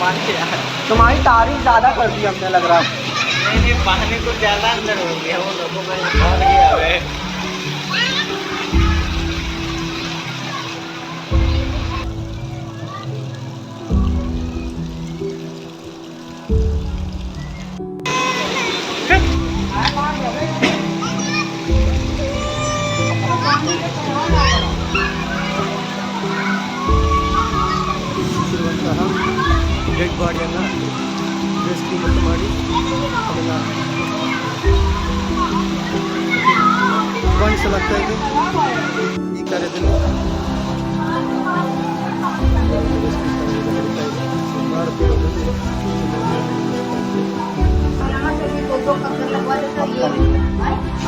पानी यार। तुम्हारी तारीफ ज्यादा कर दी हमने, लग रहा है। नहीं पानी कुछ ज्यादा अंदर हो गया, वो लोगों को बहुत गया है। डेड ಬಾಡಿ ಅನ್ನ ರೆಸ್ಕ್ಯೂ ಮತ್ತು ಮಾಡಿ ಅದನ್ನ ಬಂಧಿಸಲಾಗ್ತಾ ಇದೆ ಈ ಕಾರ್ಯದಲ್ಲಿ.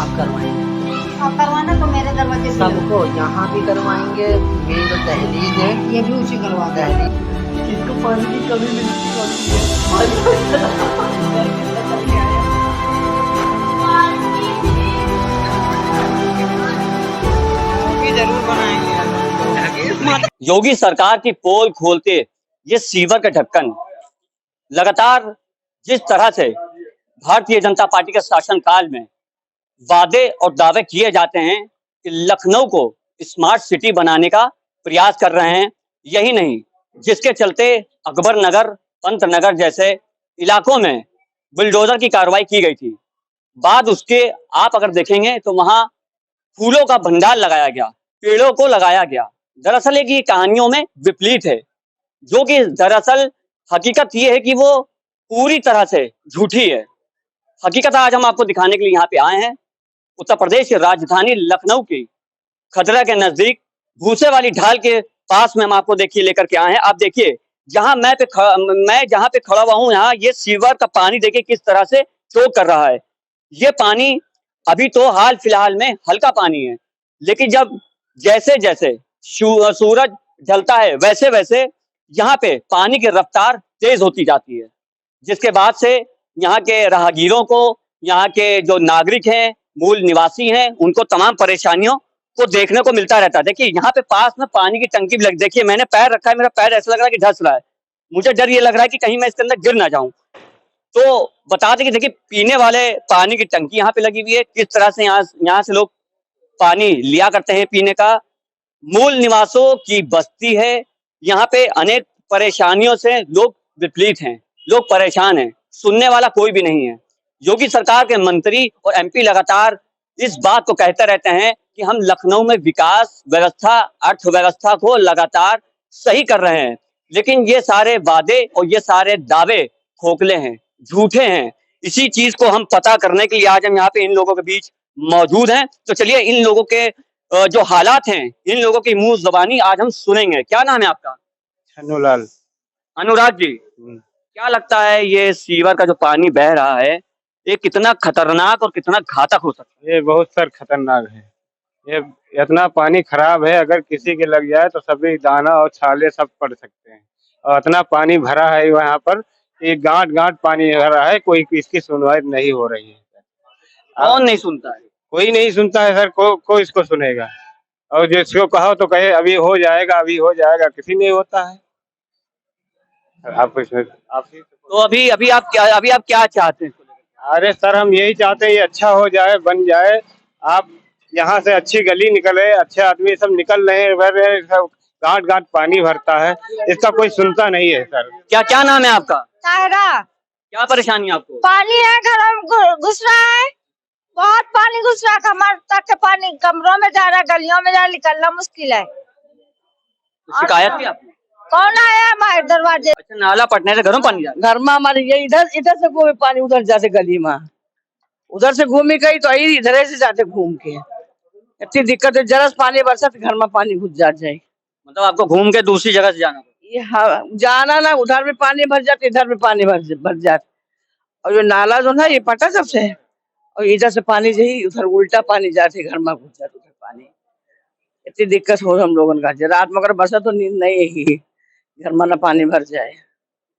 आप करवाएंगे? आप करवाना तो मेरे दरवाजे से सबको यहाँ भी करवाएंगे, मेन जो दहलीज है ये भी उसी करवा दे। इसको पानी की कमी जरूर बनाएंगे। योगी सरकार की पोल खोलते ये सीवर का ढक्कन लगातार जिस तरह से भारतीय जनता पार्टी के शासनकाल में वादे और दावे किए जाते हैं कि लखनऊ को स्मार्ट सिटी बनाने का प्रयास कर रहे हैं, यही नहीं जिसके चलते अकबर नगर, पंत नगर जैसे इलाकों में बुलडोजर की कार्रवाई की गई थी। बाद उसके आप अगर देखेंगे तो वहां फूलों का भंडार लगाया गया, पेड़ों को लगाया गया। दरअसल एक ये कहानियों में विपरीत है, जो कि दरअसल हकीकत ये है कि वो पूरी तरह से झूठी है। हकीकत आज हम आपको दिखाने के लिए यहाँ पे आए हैं। उत्तर प्रदेश की राजधानी लखनऊ की खदरा के नजदीक भूसे वाली ढाल के पास में हम आपको देखिए लेकर के आए हैं। आप देखिए जहां मैं जहां पे खड़ा हुआ हूँ, यहाँ ये सीवर का पानी देखिए किस तरह से चोक कर रहा है। ये पानी अभी तो हाल फिलहाल में हल्का पानी है, लेकिन जब जैसे जैसे सूरज ढलता है वैसे वैसे यहाँ पे पानी की रफ्तार तेज होती जाती है, जिसके बाद से यहाँ के राहगीरों को, यहाँ के जो नागरिक हैं, मूल निवासी हैं, उनको तमाम परेशानियों को देखने को मिलता रहता है। देखिए यहाँ पे पास में पानी की टंकी भी लगी, देखिए मैंने पैर रखा है, मेरा पैर ऐसा लग रहा है कि धंस रहा है। मुझे डर ये लग रहा है कि कहीं मैं इसके अंदर गिर ना जाऊं। तो बता दें कि देखिए पीने वाले पानी की टंकी यहाँ पे लगी हुई है, किस तरह से यहाँ से लोग पानी लिया करते हैं पीने का। मूल निवासों की बस्ती है, यहाँ पे अनेक परेशानियों से लोग विपरीत हैं, लोग परेशान हैं, सुनने वाला कोई भी नहीं है। योगी सरकार के मंत्री और एमपी लगातार इस बात को कहते रहते हैं कि हम लखनऊ में विकास व्यवस्था, अर्थव्यवस्था को लगातार सही कर रहे हैं, लेकिन ये सारे वादे और ये सारे दावे खोखले हैं, झूठे हैं। इसी चीज को हम पता करने के लिए आज हम यहाँ पे इन लोगों के बीच मौजूद हैं। तो चलिए इन लोगों के जो हालात हैं, इन लोगों की मुंह जबानी आज हम सुनेंगे। क्या नाम है आपका? छन्नूलाल। अनुराग जी, क्या लगता है ये सीवर का जो पानी बह रहा है, ये कितना खतरनाक और कितना घातक हो सकता है? ये बहुत सर खतरनाक है। ये इतना पानी खराब है, अगर किसी के लग जाए तो सभी दाना और छाले सब पड़ सकते हैं। और इतना पानी भरा है यहाँ पर, एक गांठ गांठ पानी भरा है, कोई इसकी सुनवाई नहीं हो रही है। कौन नहीं सुनता है? कोई नहीं सुनता है सर, कोई इसको सुनेगा। और जिसको कहो तो कहे अभी हो जाएगा, अभी हो जाएगा, किसी नहीं होता है। आप तो अभी आप क्या चाहते हैं? अरे सर हम यही चाहते हैं ये अच्छा हो जाए, बन जाए। आप यहाँ से अच्छी गली निकले, अच्छे आदमी सब निकल रहे हैं, सब गांठ गांठ पानी भरता है, इसका कोई सुनता नहीं है सर। क्या नाम है आपका? तायरा। क्या परेशानी है आपको? पानी है, घर में घुस रहा है, बहुत पानी घुस रहा है, कमर तक के पानी कमरों में जा रहा है, गलियों में जा रहा है, निकलना मुश्किल है। शिकायत की आपने? कौन आया हमारे दरवाजे? अच्छा, नाला पटने से घरों में पानी जा रहा घर में हमारे ये इधर से घूमे पानी, उधर जाते गली में, उधर से घूमी गई तो इधर से जाते घूम के। इतनी दिक्कत है, जरा पानी बरसा तो घर में पानी घुस जाए। मतलब आपको घूम के दूसरी जगह से जाना पड़ेगा? ये हाँ, जाना ना, उधर में पानी भर जाते, इधर में पानी भर जाते। और जो नाला जो ना ये पटा सबसे, और इधर से पानी यही उधर उल्टा पानी जाते, घर में घुस जाते उधर पानी। इतनी दिक्कत हो हम लोगों का। रात में अगर बरसा तो नींद नहीं है, घर में ना पानी भर जाए।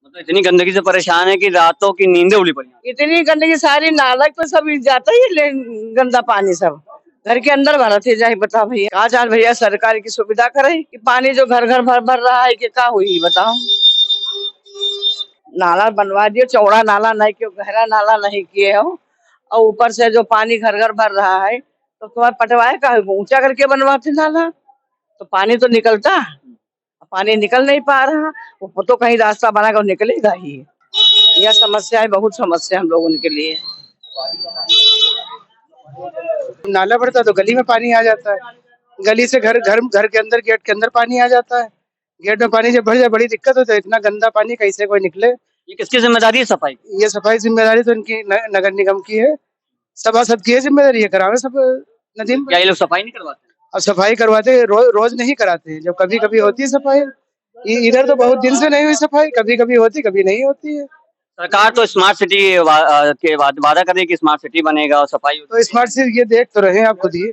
मतलब इतनी गंदगी से परेशान है कि रातों की नींदें उड़ी पड़ी। इतनी गंदगी, सारी नाला तो सब जाता ही गंदा पानी सब घर के अंदर भरा थे। जाए बता भैया, कहा चार भैया सरकार की सुविधा करे कि पानी जो घर घर भर रहा है कि क्या हुई बताओ। नाला बनवा दिए, चौड़ा नाला नहीं किए, गहरा नाला नहीं किए हो, और ऊपर से जो पानी घर घर भर रहा है, तो तुम्हारे पटवाए का ऊंचा करके बनवाते नाला, तो पानी तो निकलता, पानी निकल नहीं पा रहा। वो तो कहीं रास्ता बना कर निकलेगा ही। यह समस्या है, बहुत समस्या हम लोगों के लिए। नाला बढ़ता तो गली में पानी आ जाता है, गली से घर घर घर के अंदर, गेट के अंदर पानी आ जाता है। गेट में पानी जब भर जाए बड़ी दिक्कत होती है। इतना गंदा पानी कैसे कोई निकले। ये किसकी जिम्मेदारी है सफाई? ये सफाई जिम्मेदारी तो इनकी नगर निगम की है, सभासद की है जिम्मेदारी, ये करावे सब नदी में। क्या ये लोग सफाई नहीं करवाते? अब सफाई करवाते रोज नहीं कराते, जब कभी कभी होती है सफाई। इधर तो बहुत दिन से नहीं हुई सफाई, कभी कभी होती कभी नहीं होती है। सरकार तो स्मार्ट सिटी के वादा कर रही है कि स्मार्ट सिटी बनेगा और सफाई तो स्मार्ट सिटी ये देख तो रहे हैं आप खुद ही,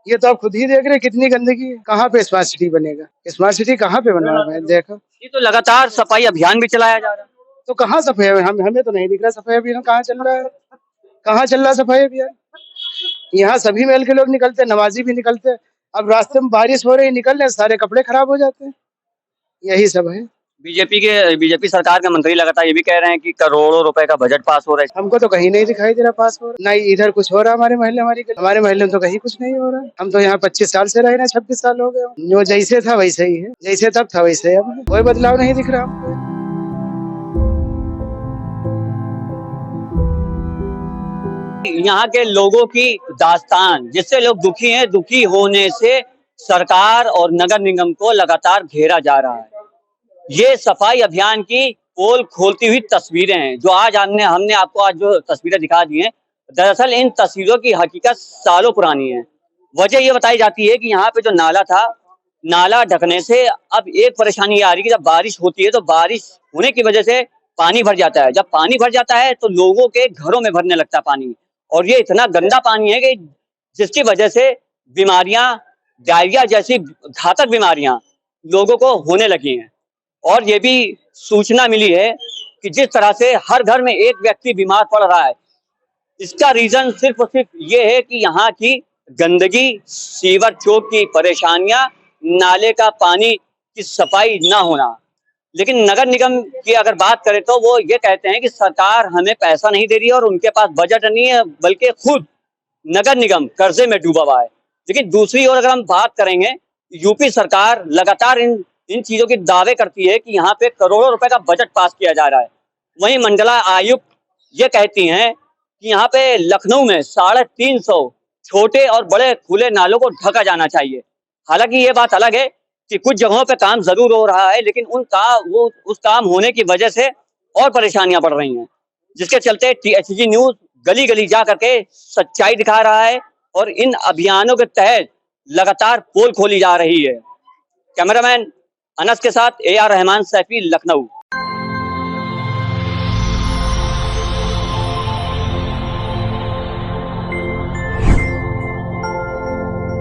ये तो आप खुद ही देख रहे हैं कितनी गंदगी है। कहाँ पे स्मार्ट सिटी बनेगा? स्मार्ट सिटी कहाँ पे बना हुआ है? देखो, ये तो लगातार सफाई अभियान भी चलाया जा रहा है। तो कहाँ सफाई? हमें तो नहीं दिख रहा सफाई अभियान कहाँ चल रहा है, कहाँ चल रहा है सफाई अभियान? यहाँ सभी महल के लोग निकलते हैं, नमाजी भी निकलते हैं। अब रास्ते में बारिश हो रही, निकल रहे, सारे कपड़े खराब हो जाते हैं। यही सब है। बीजेपी सरकार के मंत्री लगातार ये भी कह रहे हैं कि करोड़ों रुपए का बजट पास हो रहा है। हमको तो कहीं नहीं दिखाई दे रहा पास हो रहा, नहीं इधर कुछ हो रहा हमारे महल्ले, हमारे महल्ले में तो कहीं कुछ नहीं हो रहा। हम तो यहाँ 25 साल से रह रहे हैं, 26 साल हो गए। जो जैसे था वैसे ही है, जैसे तब था वैसे है, अब कोई बदलाव नहीं दिख रहा हमको। यहाँ के लोगों की दास्तान, जिससे लोग दुखी हैं, दुखी होने से सरकार और नगर निगम को लगातार घेरा जा रहा है। ये सफाई अभियान की पोल खोलती हुई तस्वीरें हैं जो आज हमने आपको आज जो तस्वीरें दिखा दी हैं। दरअसल इन तस्वीरों की हकीकत सालों पुरानी है। वजह ये बताई जाती है कि यहाँ पे जो नाला था, नाला ढकने से अब एक परेशानी आ रही है कि जब बारिश होती है तो बारिश होने की वजह से पानी भर जाता है। जब पानी भर जाता है तो लोगों के घरों में भरने लगता है पानी, और ये इतना गंदा पानी है कि जिसकी वजह से बीमारियां, डायरिया जैसी घातक बीमारियां लोगों को होने लगी हैं। और ये भी सूचना मिली है कि जिस तरह से हर घर में एक व्यक्ति बीमार पड़ रहा है, इसका रीजन सिर्फ और सिर्फ ये है कि यहाँ की गंदगी, सीवर चौक की परेशानियां, नाले का पानी की सफाई ना होना। लेकिन नगर निगम की अगर बात करें तो वो ये कहते हैं कि सरकार हमें पैसा नहीं दे रही है और उनके पास बजट नहीं है, बल्कि खुद नगर निगम कर्जे में डूबा हुआ है। लेकिन दूसरी ओर अगर हम बात करेंगे, यूपी सरकार लगातार इन चीजों की दावे करती है कि यहाँ पे करोड़ों रुपए का बजट पास किया जा रहा है। वहीं मंडला आयुक्त ये कहती हैं कि यहाँ पे लखनऊ में 350 छोटे और बड़े खुले नालों को ढका जाना चाहिए। हालांकि ये बात अलग है कि कुछ जगहों पे काम जरूर हो रहा है, लेकिन उस काम होने की वजह से और परेशानियां बढ़ रही हैं, जिसके चलते THG न्यूज गली गली जा करके सच्चाई दिखा रहा है और इन अभियानों के तहत लगातार पोल खोली जा रही है। कैमरामैन अनस के साथ AR रहमान, सैफी, लखनऊ।